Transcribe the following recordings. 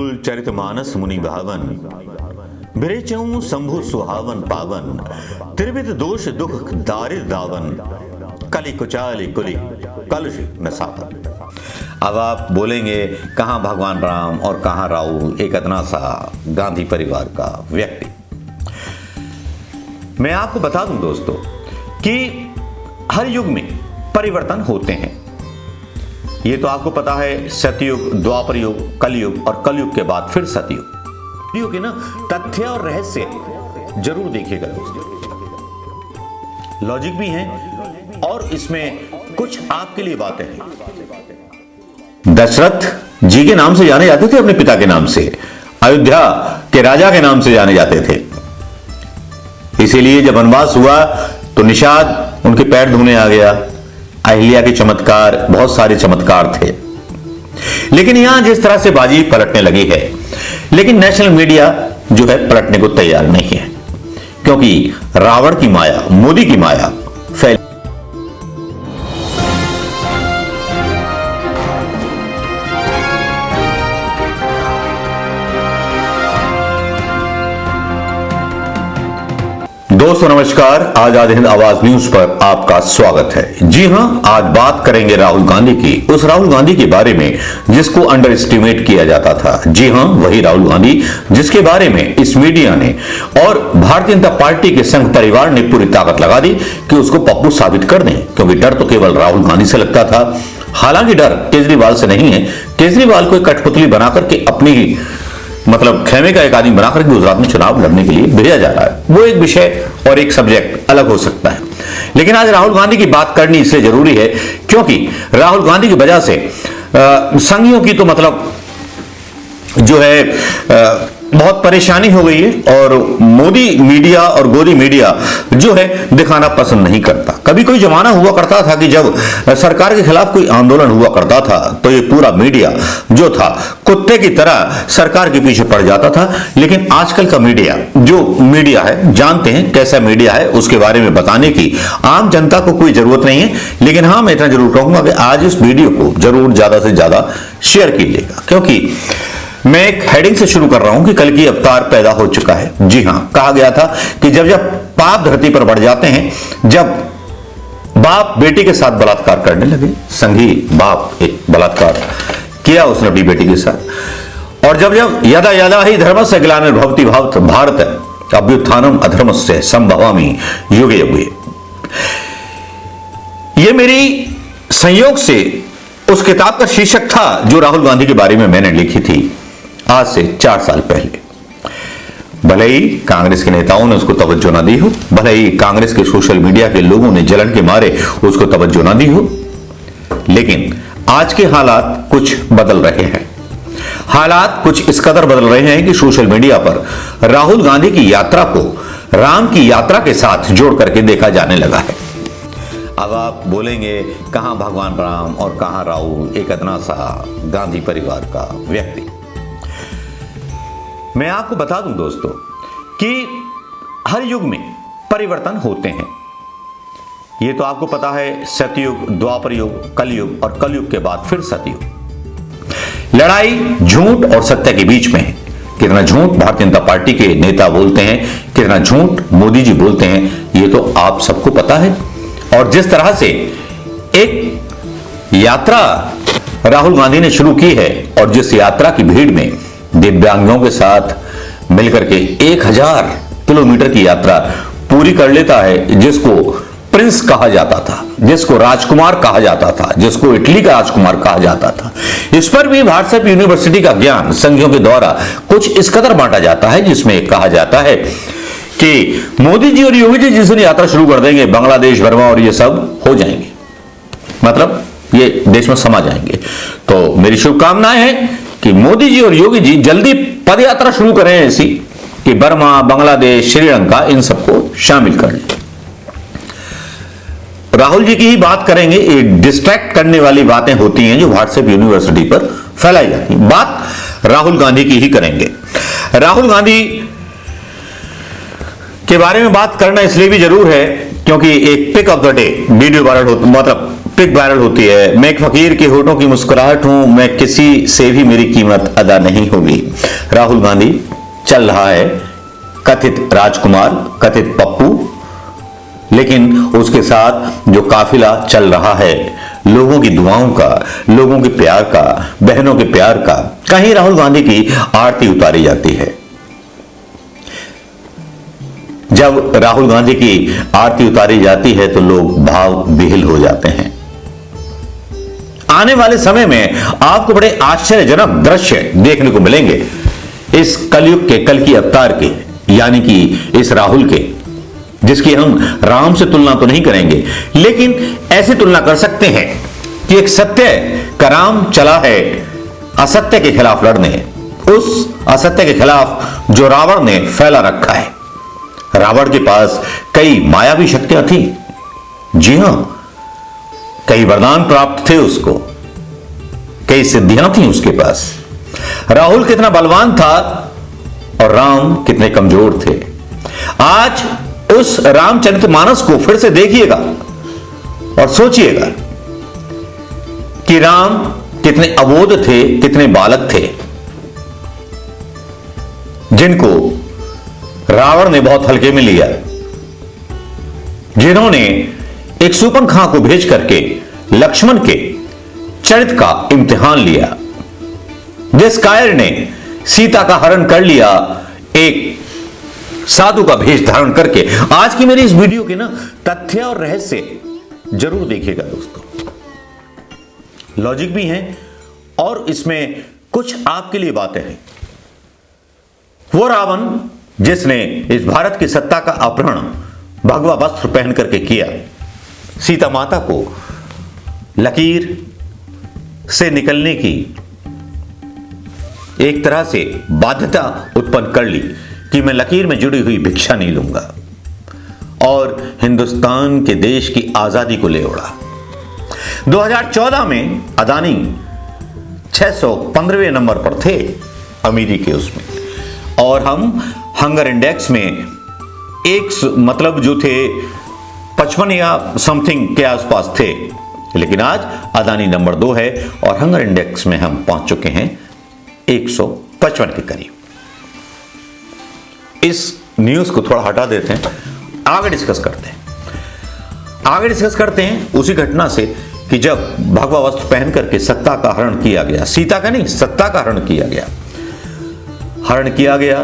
रघुकुल चरितमानस मुनि भावन, बिरेचऊं शंभु सुहावन पावन, त्रिविध दोष दुख दारिद दावन, कलि कुचाली कुली कलुष नसावन। अब आप बोलेंगे कहां भगवान राम और कहां राहुल, एक इतना सा गांधी परिवार का व्यक्ति। मैं आपको बता दूं दोस्तों कि हर युग में परिवर्तन होते हैं। ये तो आपको पता है, सतयुग, द्वापर युग, कलयुग और कलयुग के बाद फिर सतयुग। युग के ना तथ्य और रहस्य जरूर देखिएगा दोस्तों, लॉजिक भी है और इसमें कुछ आपके लिए बातें हैं। दशरथ जी के नाम से जाने जाते थे, अपने पिता के नाम से, अयोध्या के राजा के नाम से जाने जाते थे। इसीलिए जब वनवास हुआ तो निषाद उनके पैर धोने आ गया। अहिल्या के चमत्कार, बहुत सारे चमत्कार थे। लेकिन यहां जिस तरह से बाजी पलटने लगी है, लेकिन नेशनल मीडिया जो है पलटने को तैयार नहीं है, क्योंकि रावण की माया, मोदी की माया फैल। दोस्तों नमस्कार, आजाद हिंद आवाज न्यूज पर आपका स्वागत है। जी हां, आज बात करेंगे राहुल गांधी की, उस राहुल गांधी के बारे में जिसको अंडर एस्टिमेट किया जाता था। जी हां, वही राहुल गांधी जिसके बारे में इस मीडिया ने और भारतीय जनता पार्टी के संघ परिवार ने पूरी ताकत लगा दी कि उसको पप्पू साबित कर दें, क्योंकि डर तो केवल राहुल गांधी से लगता था। हालांकि डर केजरीवाल से नहीं है। केजरीवाल को एक कठपुतली बनाकर के अपनी मतलब खेमे का एक आदमी बनाकर गुजरात में चुनाव लड़ने के लिए भेजा जा रहा है। वो एक विषय और एक सब्जेक्ट अलग हो सकता है, लेकिन आज राहुल गांधी की बात करनी इसलिए जरूरी है क्योंकि राहुल गांधी की वजह से संघियों की तो मतलब जो है बहुत परेशानी हो गई है, और मोदी मीडिया और गोदी मीडिया जो है दिखाना पसंद नहीं करता। कभी कोई जमाना हुआ करता था कि जब सरकार के खिलाफ कोई आंदोलन हुआ करता था तो ये पूरा मीडिया जो था कुत्ते की तरह सरकार के पीछे पड़ जाता था। लेकिन आजकल का मीडिया जो मीडिया है, जानते हैं कैसा मीडिया है, उसके बारे में बताने की आम जनता को कोई जरूरत नहीं है। लेकिन हाँ, मैं इतना जरूर कहूंगा कि आज इस वीडियो को जरूर ज्यादा से ज्यादा शेयर कीजिएगा, क्योंकि मैं एक हेडिंग से शुरू कर रहा हूं कि कल की अवतार पैदा हो चुका है। जी हां, कहा गया था कि जब जब पाप धरती पर बढ़ जाते हैं, जब बाप बेटी के साथ बलात्कार करने लगे, संघी बाप एक बलात्कार किया उसने अपनी बेटी के साथ, और जब जब यदा यदा ही धर्मस्य ग्लानिर्भवति भारत अभ्युत्थानम अधर्मस्य संभवामि युगे युगे। ये मेरी संयोग से उस किताब का शीर्षक था जो राहुल गांधी के बारे में मैंने लिखी थी आज से 4 साल पहले। भले ही कांग्रेस के नेताओं ने उसको तवज्जो ना दी हो, भले ही कांग्रेस के सोशल मीडिया के लोगों ने जलन के मारे उसको तवज्जो ना दी हो, लेकिन आज के हालात कुछ बदल रहे हैं। हालात कुछ इस कदर बदल रहे हैं कि सोशल मीडिया पर राहुल गांधी की यात्रा को राम की यात्रा के साथ जोड़ करके देखा जाने लगा है। अब आप बोलेंगे कहां भगवान राम और कहां राहुल, एक इतना सा गांधी परिवार का व्यक्ति। मैं आपको बता दूं दोस्तों कि हर युग में परिवर्तन होते हैं। ये तो आपको पता है, सतयुग, द्वापर युग, कलयुग और कलयुग के बाद फिर सतयुग। लड़ाई झूठ और सत्य के बीच में है। कितना झूठ भारतीय जनता पार्टी के नेता बोलते हैं, कितना झूठ मोदी जी बोलते हैं, ये तो आप सबको पता है। और जिस तरह से एक यात्रा राहुल गांधी ने शुरू की है, और जिस यात्रा की भीड़ में दिव्यांगों के साथ मिलकर के 1000 किलोमीटर की यात्रा पूरी कर लेता है, जिसको प्रिंस कहा जाता था, जिसको राजकुमार कहा जाता था, जिसको इटली का राजकुमार कहा जाता था, इस पर भी व्हाट्सएप यूनिवर्सिटी का ज्ञान संघियों के द्वारा कुछ इस कदर बांटा जाता है, जिसमें कहा जाता है कि मोदी जी और योगी जी जिस दिन यात्रा शुरू कर देंगे, बांग्लादेश, बर्मा और ये सब हो जाएंगे, मतलब ये देश में समा जाएंगे। तो मेरी शुभकामनाएं हैं कि मोदी जी और योगी जी जल्दी पद यात्रा शुरू करें ऐसी कि बर्मा, बांग्लादेश, श्रीलंका इन सबको शामिल कर लें। राहुल जी की ही बात करेंगे। ये डिस्ट्रैक्ट करने वाली बातें होती हैं जो व्हाट्सएप यूनिवर्सिटी पर फैलाई जाती हैं। बात राहुल गांधी की ही करेंगे। राहुल गांधी के बारे में बात करना इसलिए भी जरूर है क्योंकि एक pic of the day video viral होता, मतलब पिक वायरल होती है, मैं एक फकीर के होठों की मुस्कुराहट हूं, मैं किसी से भी मेरी कीमत अदा नहीं होगी। राहुल गांधी चल रहा है कथित राजकुमार, कथित पप्पू, लेकिन उसके साथ जो काफिला चल रहा है लोगों की दुआओं का, लोगों के प्यार का, बहनों के प्यार का, कहीं राहुल गांधी की आरती उतारी जाती है। जब राहुल गांधी की आरती उतारी जाती है तो लोग भाव विह्वल हो जाते हैं। आने वाले समय में आपको बड़े आश्चर्यजनक दृश्य देखने को मिलेंगे इस कलयुग के, कल की अवतार के, यानी कि इस राहुल के, जिसकी हम राम से तुलना तो नहीं करेंगे, लेकिन ऐसी तुलना कर सकते हैं कि एक सत्य का राम चला है असत्य के खिलाफ लड़ने, उस असत्य के खिलाफ जो रावण ने फैला रखा है। रावण के पास कई मायावी शक्तियां थी, जी हां, कई वरदान प्राप्त थे उसको, कई सिद्धियां थी उसके पास। राहुल कितना बलवान था और राम कितने कमजोर थे। आज उस रामचरितमानस को फिर से देखिएगा और सोचिएगा कि राम कितने अबोध थे, कितने बालक थे, जिनको रावण ने बहुत हल्के में लिया, जिन्होंने एक सूर्पनखा को भेज करके लक्ष्मण के चरित्र का इम्तिहान लिया, जिस कायर ने सीता का हरण कर लिया एक साधु का भेष धारण करके। आज की मेरी इस वीडियो के ना तथ्य और रहस्य जरूर देखिएगा दोस्तों, लॉजिक भी है और इसमें कुछ आपके लिए बातें हैं। वो रावण जिसने इस भारत की सत्ता का अपहरण भगवा वस्त्र पहन करके किया, सीता माता को लकीर से निकलने की एक तरह से बाध्यता उत्पन्न कर ली कि मैं लकीर में जुड़ी हुई भिक्षा नहीं लूंगा, और हिंदुस्तान के देश की आजादी को ले उड़ा। 2014 में अदानी 615वें नंबर पर थे अमीरी के उसमें, और हम हंगर इंडेक्स में मतलब जो थे 55 या समथिंग के आसपास थे, लेकिन आज अदानी नंबर 2 है और हंगर इंडेक्स में हम पहुंच चुके हैं 155 के करीब। इस न्यूज को थोड़ा हटा देते हैं, आगे डिस्कस करते हैं उसी घटना से कि जब भगवा वस्त्र पहन करके सत्ता का हरण किया गया, सीता का नहीं, सत्ता का हरण किया गया।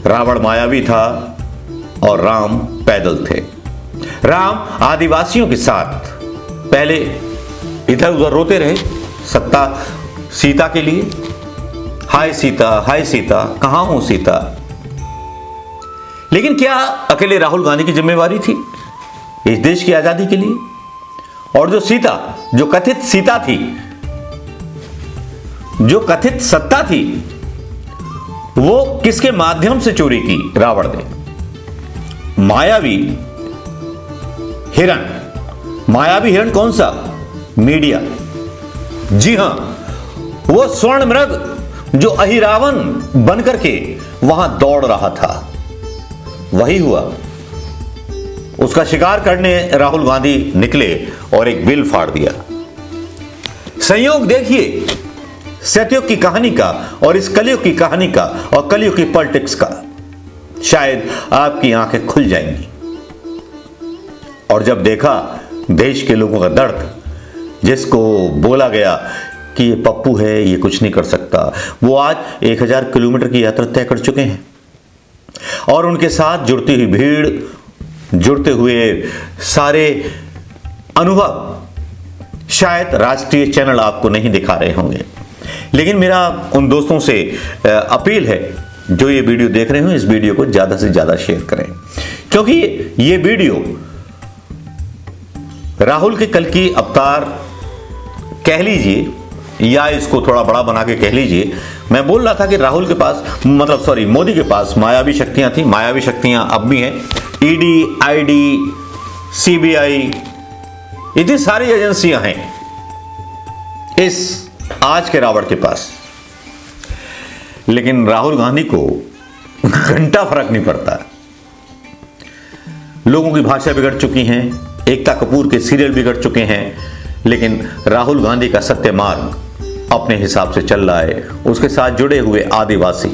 रावण मायावी था और राम पैदल थे। राम आदिवासियों के साथ पहले इधर उधर रोते रहे सत्ता सीता के लिए, हाय सीता, कहां हो सीता। लेकिन क्या अकेले राहुल गांधी की जिम्मेवारी थी इस देश की आजादी के लिए? और जो सीता, जो कथित सीता थी, जो कथित सत्ता थी, वो किसके माध्यम से चोरी की रावण ने? मायावी हिरण कौन सा? मीडिया। जी हां, वो स्वर्ण मृग जो अहिरावण बनकर के वहां दौड़ रहा था, वही हुआ। उसका शिकार करने राहुल गांधी निकले और एक बिल फाड़ दिया। संयोग देखिए सतयुग की कहानी का और इस कलयुग की कहानी का और कलयुग की पॉलिटिक्स का, शायद आपकी आंखें खुल जाएंगी। और जब देखा देश के लोगों का दर्द, जिसको बोला गया कि ये पप्पू है, ये कुछ नहीं कर सकता, वो आज 1000 किलोमीटर की यात्रा तय कर चुके हैं और उनके साथ जुड़ती हुई भीड़, जुड़ते हुए सारे अनुभव शायद राष्ट्रीय चैनल आपको नहीं दिखा रहे होंगे। लेकिन मेरा उन दोस्तों से अपील है जो ये वीडियो देख रहे हो, इस वीडियो को ज्यादा से ज्यादा शेयर करें, क्योंकि ये वीडियो राहुल के कल की अवतार कह लीजिए या इसको थोड़ा बड़ा बना के कह लीजिए। मैं बोल रहा था कि राहुल के पास, मतलब सॉरी, मोदी के पास मायावी शक्तियां थी, मायावी शक्तियां अब भी हैं। ईडी, आईडी, सीबीआई, इतनी सारी एजेंसियां हैं इस आज के रावण के पास, लेकिन राहुल गांधी को घंटा फर्क नहीं पड़ता। लोगों की भाषा बिगड़ चुकी हैं, एकता कपूर के सीरियल बिगड़ चुके हैं, लेकिन राहुल गांधी का सत्य मार्ग अपने हिसाब से चल रहा है। उसके साथ जुड़े हुए आदिवासी,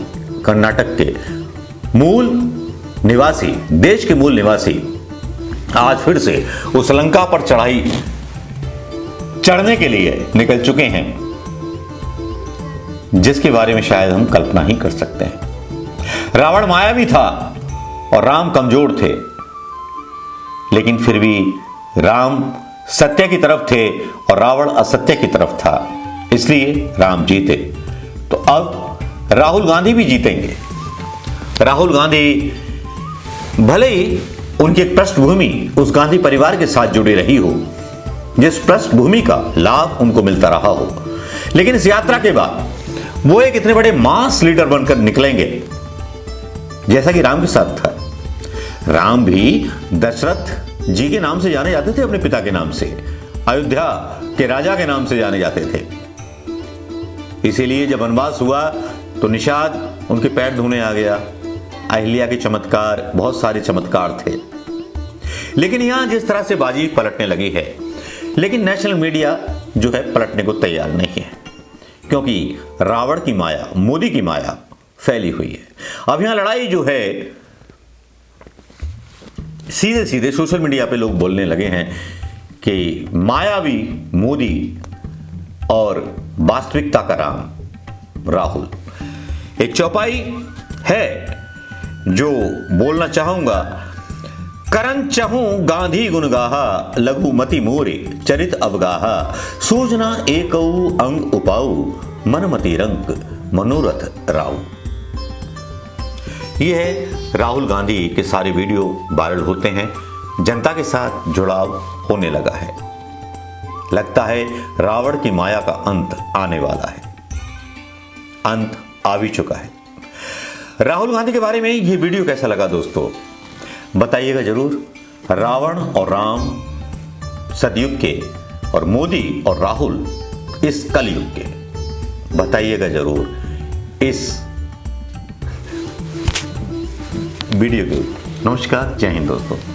कर्नाटक के मूल निवासी, देश के मूल निवासी आज फिर से उस लंका पर चढ़ने के लिए निकल चुके हैं, जिसके बारे में शायद हम कल्पना ही कर सकते हैं। रावण मायावी था और राम कमजोर थे, लेकिन फिर भी राम सत्य की तरफ थे और रावण असत्य की तरफ था, इसलिए राम जीते। तो अब राहुल गांधी भी जीतेंगे। राहुल गांधी भले ही उनकी एक पृष्ठभूमि उस गांधी परिवार के साथ जुड़ी रही हो, जिस पृष्ठभूमि का लाभ उनको मिलता रहा हो, लेकिन इस यात्रा के बाद वो एक इतने बड़े मास लीडर बनकर निकलेंगे, जैसा कि राम के साथ था। राम भी दशरथ जी के नाम से जाने जाते थे, अपने पिता के नाम से, अयोध्या के राजा के नाम से जाने जाते थे। इसीलिए जब वनवास हुआ तो निषाद उनके पैर धोने आ गया। अहिल्या के चमत्कार, बहुत सारे चमत्कार थे। लेकिन यहां जिस तरह से बाजी पलटने लगी है, लेकिन नेशनल मीडिया जो है पलटने को तैयार नहीं है, क्योंकि रावण की माया, मोदी की माया फैली हुई है। अब यहां लड़ाई जो है, सीधे सीधे सोशल मीडिया पे लोग बोलने लगे हैं कि मायावी मोदी और वास्तविकता का राम राहुल। एक चौपाई है जो बोलना चाहूंगा, करन चहूं गांधी गुणगाहा, लघुमति मोरे चरित अवगाहा, सूजना एकऊ अंग उपाऊ, मनमति रंग मनोरथ राव। यह है राहुल गांधी के सारे वीडियो वायरल होते हैं, जनता के साथ जुड़ाव होने लगा है। लगता है रावण की माया का अंत आने वाला है, अंत आ भी चुका है। राहुल गांधी के बारे में यह वीडियो कैसा लगा दोस्तों, बताइएगा जरूर। रावण और राम सतयुग के और मोदी और राहुल इस कलयुग के, बताइएगा जरूर इस वीडियो के। नमस्कार, जय हिंद दोस्तों।